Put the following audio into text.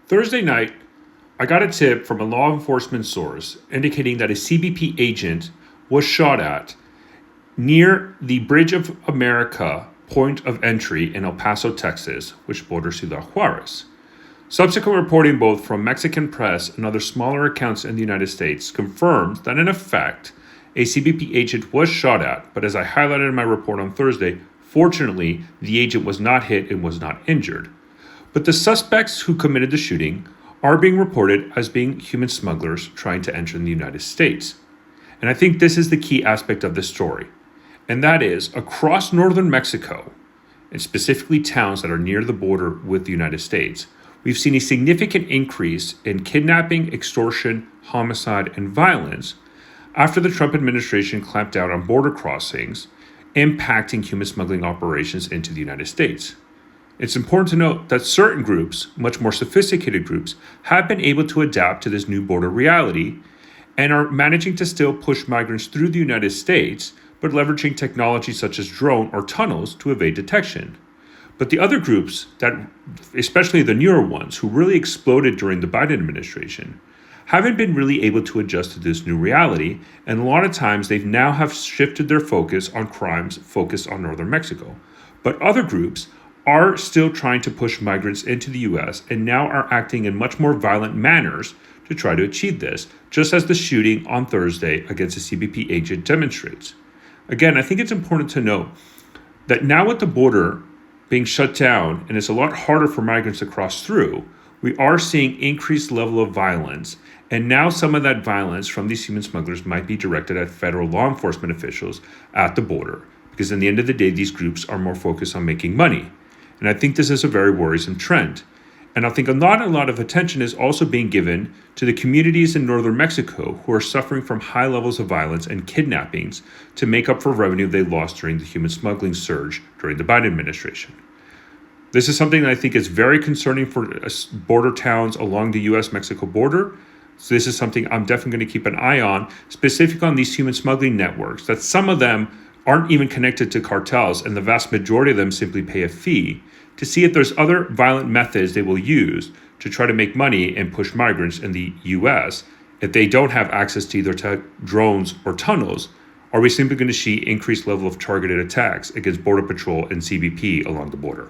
Thursday night, I got a tip from a law enforcement source indicating that a CBP agent was shot at near the Bridge of America point of entry in El Paso, Texas, which borders Ciudad Juarez. Subsequent reporting both from Mexican press and other smaller accounts in the United States confirms that in effect, a CBP agent was shot at, but as I highlighted in my report on Thursday, fortunately, the agent was not hit and was not injured. But the suspects who committed the shooting are being reported as being human smugglers trying to enter the United States. And I think this is the key aspect of this story. And that is, across northern Mexico, and specifically towns that are near the border with the United States, we've seen a significant increase in kidnapping, extortion, homicide, and violence after the Trump administration clamped down on border crossings, impacting human smuggling operations into the United States. It's important to note that certain groups, much more sophisticated groups, have been able to adapt to this new border reality and are managing to still push migrants through the United States, but leveraging technology such as drone or tunnels to evade detection. But the other groups, that, especially the newer ones, who really exploded during the Biden administration, haven't been really able to adjust to this new reality, and a lot of times they've now have shifted their focus on crimes focused on northern Mexico. But other groups are still trying to push migrants into the US and now are acting in much more violent manners to try to achieve this, just as the shooting on Thursday against a CBP agent demonstrates. Again, I think it's important to note that now with the border being shut down and it's a lot harder for migrants to cross through, we are seeing increased level of violence. And now some of that violence from these human smugglers might be directed at federal law enforcement officials at the border, because in the end of the day, these groups are more focused on making money. And I think this is a very worrisome trend. And I think not a lot of attention is also being given to the communities in northern Mexico who are suffering from high levels of violence and kidnappings to make up for revenue they lost during the human smuggling surge during the Biden administration. This is something that I think is very concerning for border towns along the US-Mexico border. So this is something I'm definitely going to keep an eye on, specifically on these human smuggling networks, that some of them aren't even connected to cartels, and the vast majority of them simply pay a fee to see if there's other violent methods they will use to try to make money and push migrants in the US. If they don't have access to either drones or tunnels, are we simply going to see increased level of targeted attacks against Border Patrol and CBP along the border?